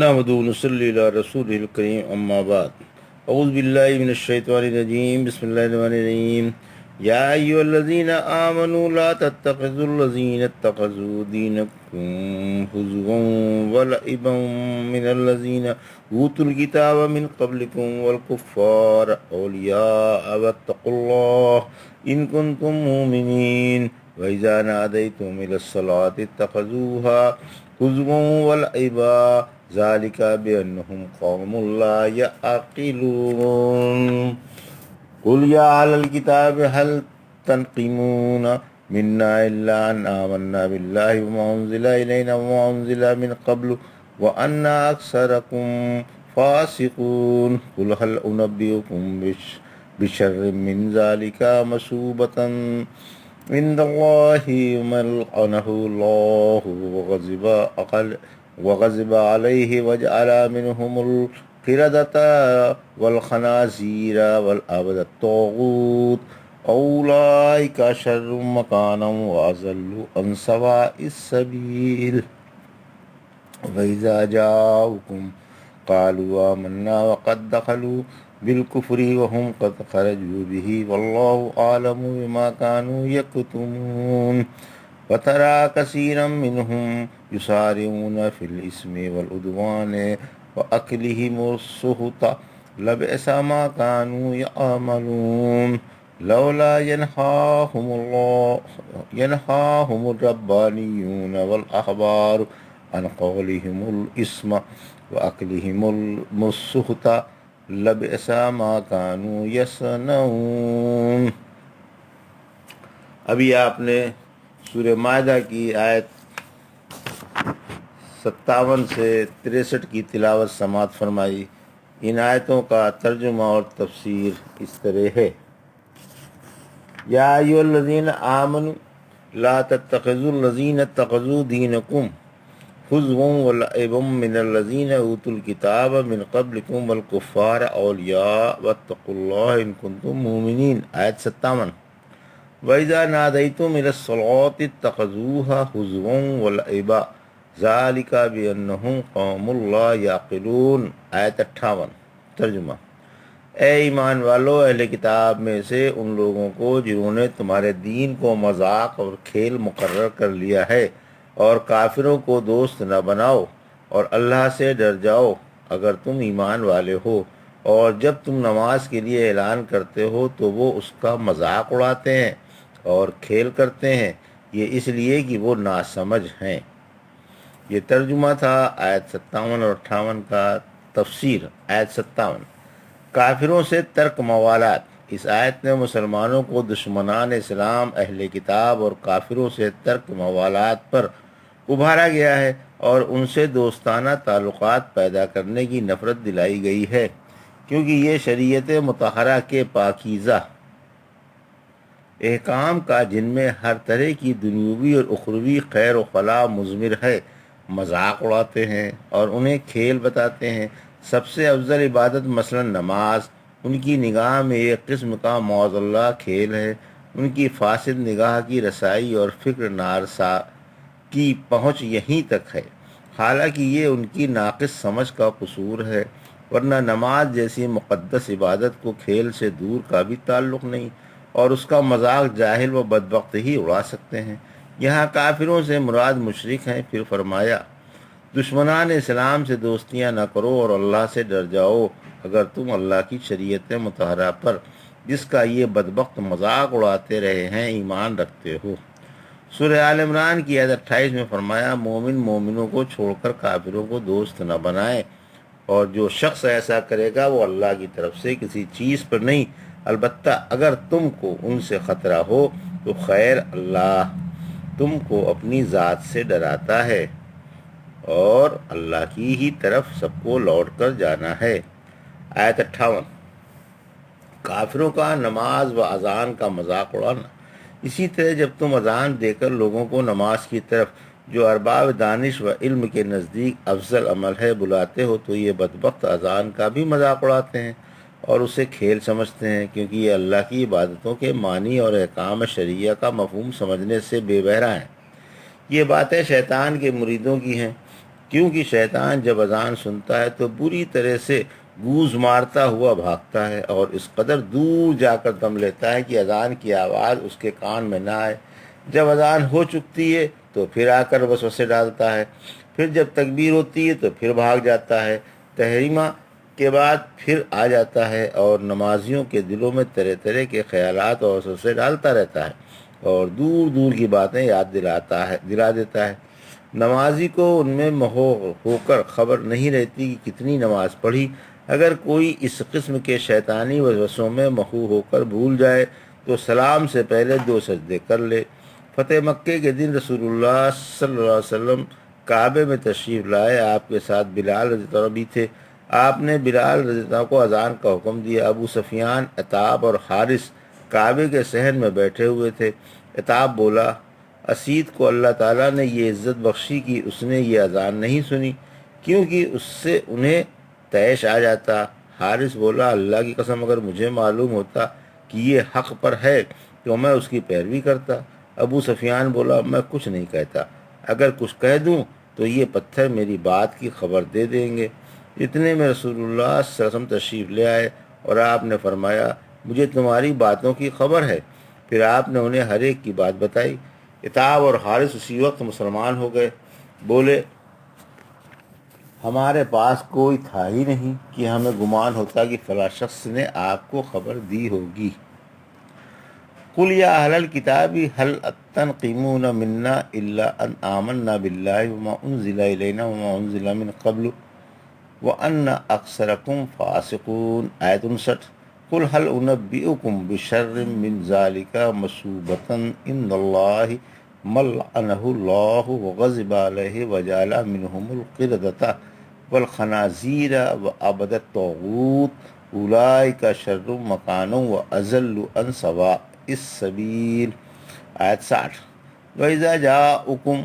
نحمدہ ونصلی علی رسولہ الکریم اما بعد اعوذ باللہ من الشیطان الرجیم بسم اللہ الرحمن الرحیم یا ایھا الذین آمنوا لا تتخذوا الذین اتخذوا دینکم ہزوا ولعبا من الذین اوتوا الکتاب من قبلکم والکفار اولیاء واتقوا اللہ ان کنتم مؤمنین وإذا ناديتم إلى الصلاة اتخذوها هزوا ولعبا ذلك بأنهم قوم لا يعقلون قل يا أهل الكتاب هل تنقمون منا إلا أن آمنا بالله وما أنزل إلينا وما أنزل من قبل وأن أكثركم فاسقون قل هل أنبئكم بشر من ذلك مثوبة عند الله من لعنه الله وغضب عليه وجعل منهم القردة والخنازير والعبد الطاغوت أولئك شر مكانا وأضل عن سواء السبيل وإذا جاءوكم قالوا آمنا وقد دخلوا بالکفر وهم قد خرجوا به والله أعلم بما كانوا يكتمون وترى كثيرا منهم يسارعون في الإثم والعدوان وأكلهم السحت لبئس ما كانوا يعملون لولا ينهاهم الربانيون والأحبار عن قولهم الإثم وأكلهم السحت لبئس ما كانوا يصنعون۔ ابھی آپ نے سورہ مائدہ کی آیت 57 سے 63 کی تلاوت سماعت فرمائی۔ ان آیتوں کا ترجمہ اور تفسیر اس طرح ہے: یا ایھا الذین آمنوا لا تتخذوا الذین اتخذوا دینکم ہزوا ولعبا من الذین اوتوا الکتاب من قبلکم والکفار اولیاء واتقوا اللہ ان کنتم مؤمنین۔ آیت 57۔ وَإِذَا نَادَيْتُمْ إِلَى الصَّلَاةِ اتَّخَذُوهَا هُزُوًا وَلَعِبًا ذَلِكَ بِأَنَّهُمْ قَوْمٌ لَا يَعْقِلُونَ۔ آیت 58۔ ترجمہ: اے ایمان والو، اہل کتاب میں سے ان لوگوں کو جنہوں نے تمہارے دین کو مذاق اور کھیل مقرر کر لیا ہے، اور کافروں کو دوست نہ بناؤ، اور اللہ سے ڈر جاؤ اگر تم ایمان والے ہو، اور جب تم نماز کے لیے اعلان کرتے ہو تو وہ اس کا مذاق اڑاتے ہیں اور کھیل کرتے ہیں، یہ اس لیے کہ وہ ناسمجھ ہیں۔ یہ ترجمہ تھا آیت 57 اور 58 کا۔ تفسیر: آیت 57۔ کافروں سے ترک موالات۔ اس آیت میں مسلمانوں کو دشمنان اسلام، اہل کتاب اور کافروں سے ترک موالات پر ابھارا گیا ہے اور ان سے دوستانہ تعلقات پیدا کرنے کی نفرت دلائی گئی ہے، کیونکہ یہ شریعت مطہرہ کے پاکیزہ احکام کا جن میں ہر طرح کی دنیوی اور اخروی خیر و فلاح مضمر ہے، مذاق اڑاتے ہیں اور انہیں کھیل بتاتے ہیں۔ سب سے افضل عبادت مثلا نماز ان کی نگاہ میں ایک قسم کا معاذ اللہ کھیل ہے۔ ان کی فاسد نگاہ کی رسائی اور فکر نارسا کی پہنچ یہیں تک ہے، حالانکہ یہ ان کی ناقص سمجھ کا قصور ہے، ورنہ نماز جیسی مقدس عبادت کو کھیل سے دور کا بھی تعلق نہیں، اور اس کا مذاق جاہل و بدبخت ہی اڑا سکتے ہیں۔ یہاں کافروں سے مراد مشرک ہیں۔ پھر فرمایا: دشمنان اسلام سے دوستیاں نہ کرو اور اللہ سے ڈر جاؤ اگر تم اللہ کی شریعت مطہرہ پر، جس کا یہ بدبخت مذاق اڑاتے رہے ہیں، ایمان رکھتے ہو۔ سورہ آل عمران کی آیت 28 میں فرمایا: مومن مومنوں کو چھوڑ کر کافروں کو دوست نہ بنائے، اور جو شخص ایسا کرے گا وہ اللہ کی طرف سے کسی چیز پر نہیں، البتہ اگر تم کو ان سے خطرہ ہو تو خیر، اللہ تم کو اپنی ذات سے ڈراتا ہے اور اللہ کی ہی طرف سب کو لوٹ کر جانا ہے۔ آیت 58۔ کافروں کا نماز و اذان کا مذاق اڑانا۔ اسی طرح جب تم اذان دے کر لوگوں کو نماز کی طرف، جو ارباب دانش و علم کے نزدیک افضل عمل ہے، بلاتے ہو تو یہ بدبخت اذان کا بھی مذاق اڑاتے ہیں اور اسے کھیل سمجھتے ہیں، کیونکہ یہ اللہ کی عبادتوں کے معنی اور احکام شرعیہ کا مفہوم سمجھنے سے بے بہرہ ہیں۔ یہ باتیں شیطان کے مریدوں کی ہیں، کیونکہ شیطان جب اذان سنتا ہے تو بری طرح سے گوز مارتا ہوا بھاگتا ہے اور اس قدر دور جا کر دم لیتا ہے کہ اذان کی آواز اس کے کان میں نہ آئے۔ جب اذان ہو چکتی ہے تو پھر آ کر وسوسے ڈالتا ہے، پھر جب تکبیر ہوتی ہے تو پھر بھاگ جاتا ہے، تحریمہ کے بعد پھر آ جاتا ہے اور نمازیوں کے دلوں میں طرح طرح کے خیالات اور وسوسے ڈالتا رہتا ہے اور دور دور کی باتیں یاد دلا دیتا ہے۔ نمازی کو ان میں محو ہو کر خبر نہیں رہتی کہ کتنی نماز پڑھی۔ اگر کوئی اس قسم کے شیطانی وسوسوں میں محو ہو کر بھول جائے تو سلام سے پہلے 2 سجدے کر لے۔ فتح مکے کے دن رسول اللہ صلی اللہ علیہ وسلم کعبے میں تشریف لائے۔ آپ کے ساتھ بلال رضی اللہ عنہ بھی تھے۔ آپ نے بلال رضی اللہ عنہ کو اذان کا حکم دیا۔ ابو سفیان، عتاب اور حارث کعبے کے صحن میں بیٹھے ہوئے تھے۔ عتاب بولا، اسید کو اللہ تعالیٰ نے یہ عزت بخشی کہ اس نے یہ اذان نہیں سنی، کیونکہ اس سے انہیں طیش آ جاتا۔ حارث بولا، اللہ کی قسم اگر مجھے معلوم ہوتا کہ یہ حق پر ہے تو میں اس کی پیروی کرتا۔ ابو سفیان بولا، میں کچھ نہیں کہتا، اگر کچھ کہہ دوں تو یہ پتھر میری بات کی خبر دے دیں گے۔ اتنے میں رسول اللہ صلی اللہ علیہ وسلم تشریف لے آئے اور آپ نے فرمایا، مجھے تمہاری باتوں کی خبر ہے۔ پھر آپ نے انہیں ہر ایک کی بات بتائی۔ عتاب اور حارث اسی وقت مسلمان ہو گئے۔ بولے، ہمارے پاس کوئی تھا ہی نہیں کہ ہمیں گمان ہوتا کہ فلاں شخص نے آپ کو خبر دی ہوگی۔ قل یا اہل الکتاب هل تنقمون منا الا ان آمنا باللہ وما انزل الینا وما انزل من قبل وان اکثرکم فاسقون۔ آیت 59۔ قل هل انبئکم بشر من ذلک مثوبۃ عند اللہ من لعنہ اللہ وغضب علیہ وجعل منہم القردۃ والخنازیر وعبد الطاغوت اولئک شر مکانا واضل عن سواء السبیل۔ آیت 60۔ وَإِذَا جَاءُكُمْ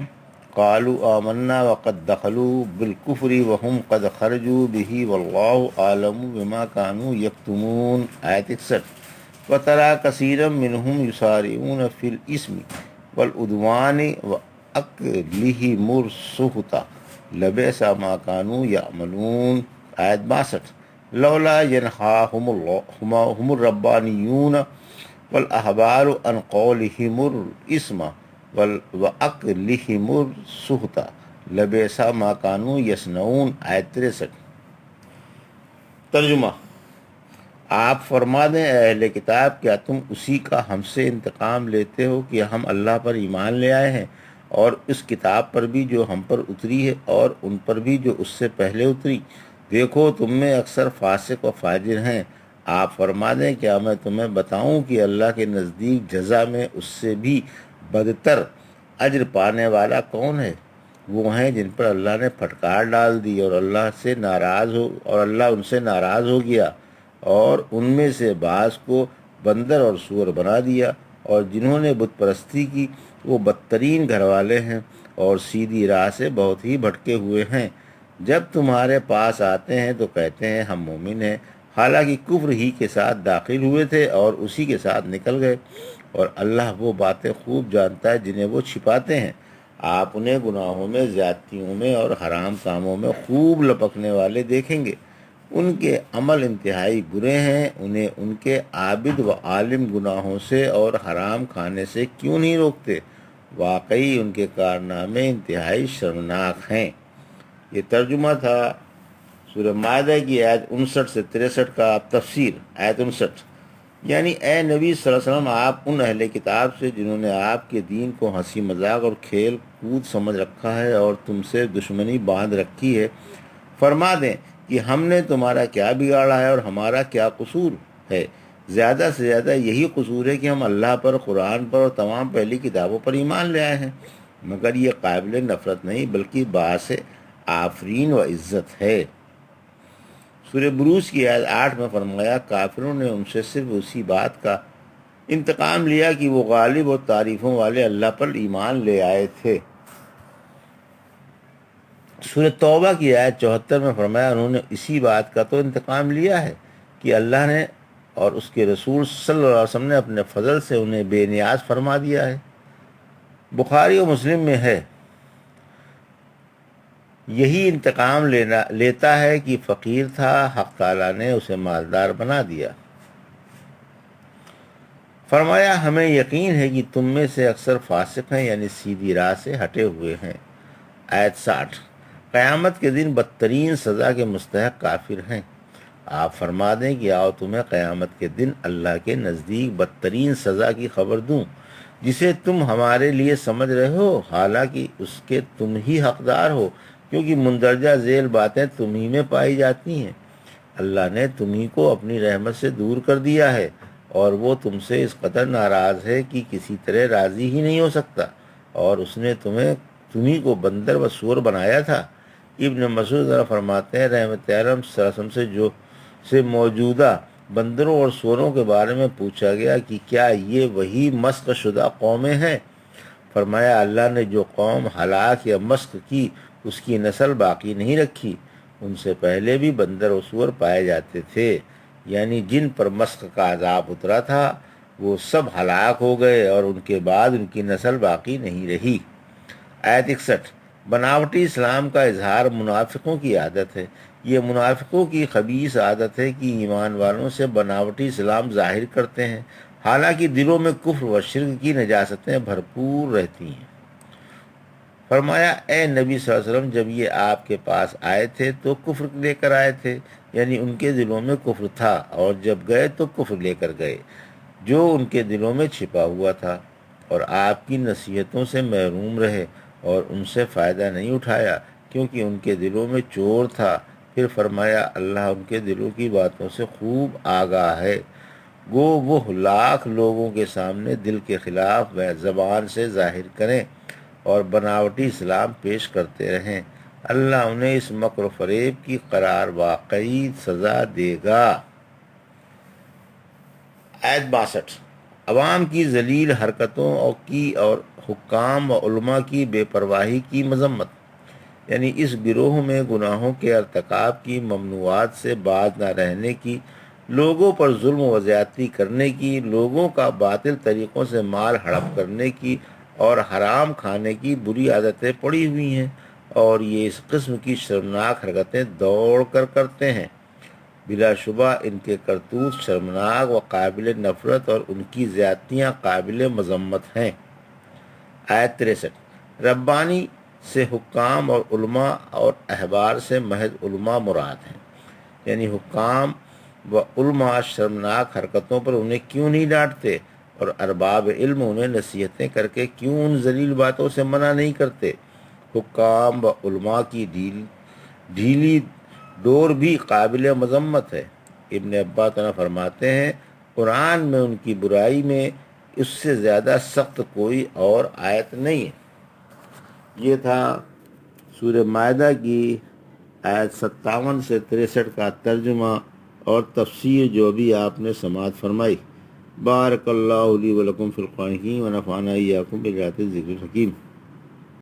قَالُوا آمَنَّا وَقَدْ دَخَلُوا بِالْكُفْرِ وَهُمْ قَدْ خَرَجُوا بِهِ وَاللَّهُ أَعْلَمُ بِمَا كَانُوا يَكْتُمُونَ۔ آیت 61۔ وَتَرَى كَثِيرًا مِّنْهُمْ يُسَارِعُونَ فِي الْإِثْمِ وَالْعُدْوَانِ وَأَكْلِهِمُ السُّحْتَ لَبِئْسَ مَا كَانُوا يَعْمَلُونَ۔ آیت 62۔ لولا ينهاهم الربانيون والاحبار عن قولهم الاسم واکلهم السحت لبئس ما كانوا يصنعون۔ آیت 63۔ ترجمہ۔ آپ فرما دیں، اے اہل کتاب، کیا تم اسی کا ہم سے انتقام لیتے ہو کہ ہم اللہ پر ایمان لے آئے ہیں اور اس کتاب پر بھی جو ہم پر اتری ہے اور ان پر بھی جو اس سے پہلے اتری؟ دیکھو تم میں اکثر فاسق و فاجر ہیں۔ آپ فرما دیں، کیا میں تمہیں بتاؤں کہ اللہ کے نزدیک جزا میں اس سے بھی بدتر اجر پانے والا کون ہے؟ وہ ہیں جن پر اللہ نے پھٹکار ڈال دی اور اللہ ان سے ناراض ہو گیا اور ان میں سے بعض کو بندر اور سور بنا دیا، اور جنہوں نے بت پرستی کی وہ بدترین گھر والے ہیں اور سیدھی راہ سے بہت ہی بھٹکے ہوئے ہیں۔ جب تمہارے پاس آتے ہیں تو کہتے ہیں ہم مومن ہیں، حالانکہ کفر ہی کے ساتھ داخل ہوئے تھے اور اسی کے ساتھ نکل گئے، اور اللہ وہ باتیں خوب جانتا ہے جنہیں وہ چھپاتے ہیں۔ آپ انہیں گناہوں میں، زیادتیوں میں اور حرام کاموں میں خوب لپکنے والے دیکھیں گے۔ ان کے عمل انتہائی برے ہیں، انہیں ان کے عابد و عالم گناہوں سے اور حرام کھانے سے کیوں نہیں روکتے؟ واقعی ان کے کارنامے انتہائی شرمناک ہیں۔ یہ ترجمہ تھا سورہ مائدہ کی آیت 59 سے 63 کا۔ تفسیر۔ آیت 59، یعنی اے نبی صلی اللہ علیہ وسلم، آپ ان اہل کتاب سے جنہوں نے آپ کے دین کو ہنسی مذاق اور کھیل کود سمجھ رکھا ہے اور تم سے دشمنی باندھ رکھی ہے، فرما دیں کہ ہم نے تمہارا کیا بگاڑا ہے اور ہمارا کیا قصور ہے؟ زیادہ سے زیادہ یہی قصور ہے کہ ہم اللہ پر، قرآن پر اور تمام پہلی کتابوں پر ایمان لے آئے ہیں، مگر یہ قابل نفرت نہیں بلکہ باعث آفرین و عزت ہے۔ سورہ بروج کی آیت 8 میں فرمایا، کافروں نے ان سے صرف اسی بات کا انتقام لیا کہ وہ غالب اور تعریفوں والے اللہ پر ایمان لے آئے تھے۔ سورہ توبہ کی آیت 74 میں فرمایا، انہوں نے اسی بات کا تو انتقام لیا ہے کہ اللہ نے اور اس کے رسول صلی اللہ علیہ وسلم نے اپنے فضل سے انہیں بے نیاز فرما دیا ہے۔ بخاری و مسلم میں ہے، یہی انتقام لیتا ہے کہ فقیر تھا، حق تعالیٰ نے اسے مالدار بنا دیا۔ فرمایا ہمیں یقین ہے کہ تم میں سے اکثر فاسق ہیں، یعنی سیدھی راہ سے ہٹے ہوئے ہیں۔ آیت 60۔ قیامت کے دن بدترین سزا کے مستحق کافر ہیں۔ آپ فرما دیں کہ آؤ تمہیں قیامت کے دن اللہ کے نزدیک بدترین سزا کی خبر دوں، جسے تم ہمارے لیے سمجھ رہے ہو، حالانکہ اس کے تم ہی حقدار ہو، کیونکہ مندرجہ ذیل باتیں تم ہی میں پائی جاتی ہیں۔ اللہ نے تمہیں کو اپنی رحمت سے دور کر دیا ہے، اور وہ تم سے اس قدر ناراض ہے کہ کسی طرح راضی ہی نہیں ہو سکتا، اور اس نے تمہیں کو بندر و سور بنایا تھا۔ ابن مسعود ذرا فرماتے ہیں رحمت عالم صلی اللہ علیہ وسلم سے موجودہ بندروں اور سوروں کے بارے میں پوچھا گیا کہ کیا یہ وہی مسخ شدہ قومیں ہیں؟ فرمایا اللہ نے جو قوم ہلاک یا مسخ کی اس کی نسل باقی نہیں رکھی، ان سے پہلے بھی بندر و سور پائے جاتے تھے، یعنی جن پر مسخ کا عذاب اترا تھا وہ سب ہلاک ہو گئے اور ان کے بعد ان کی نسل باقی نہیں رہی۔ آیت 61۔ بناوٹی اسلام کا اظہار منافقوں کی عادت ہے۔ یہ منافقوں کی خبیث عادت ہے کہ ایمان والوں سے بناوٹی اسلام ظاہر کرتے ہیں، حالانکہ دلوں میں کفر و شرک کی نجاستیں بھرپور رہتی ہیں۔ فرمایا اے نبی صلی اللہ علیہ وسلم، جب یہ آپ کے پاس آئے تھے تو کفر لے کر آئے تھے، یعنی ان کے دلوں میں کفر تھا، اور جب گئے تو کفر لے کر گئے جو ان کے دلوں میں چھپا ہوا تھا، اور آپ کی نصیحتوں سے محروم رہے اور ان سے فائدہ نہیں اٹھایا کیونکہ ان کے دلوں میں چور تھا۔ پھر فرمایا اللہ ان کے دلوں کی باتوں سے خوب آگاہ ہے، گو وہ لاکھ لوگوں کے سامنے دل کے خلاف زبان سے ظاہر کریں اور بناوٹی اسلام پیش کرتے رہیں، اللہ انہیں اس مکر و فریب کی قرار واقعی سزا دے گا۔ آیت 62۔ عوام کی ذلیل حرکتوں اور حکام و علماء کی بے پرواہی کی مذمت، یعنی اس گروہ میں گناہوں کے ارتکاب کی، ممنوعات سے باز نہ رہنے کی، لوگوں پر ظلم و زیادتی کرنے کی، لوگوں کا باطل طریقوں سے مال ہڑپ کرنے کی اور حرام کھانے کی بری عادتیں پڑی ہوئی ہیں، اور یہ اس قسم کی شرمناک حرکتیں دوڑ کر کرتے ہیں۔ بلا شبہ ان کے کرتوت شرمناک و قابل نفرت اور ان کی زیادتیاں قابل مذمت ہیں۔ آیت 63۔ ربانی سے حکام اور علماء اور احبار سے محض علماء مراد ہیں، یعنی حکام و علماء شرمناک حرکتوں پر انہیں کیوں نہیں ڈانٹتے، اور ارباب علم انہیں نصیحتیں کر کے کیوں ان ذلیل باتوں سے منع نہیں کرتے۔ حکام و علماء کی ڈھیلی ڈور بھی قابل مذمت ہے۔ ابن عباس فرماتے ہیں قرآن میں ان کی برائی میں اس سے زیادہ سخت کوئی اور آیت نہیں ہے۔ یہ تھا سورہ مائدہ کی آیت 57 سے 63 کا ترجمہ اور تفسیر جو بھی آپ نے سماعت فرمائی۔ بارک اللہ لی و لکم فی القرآن الحکیم و نفعنی ایاکم بآیات الذکر الحکیم۔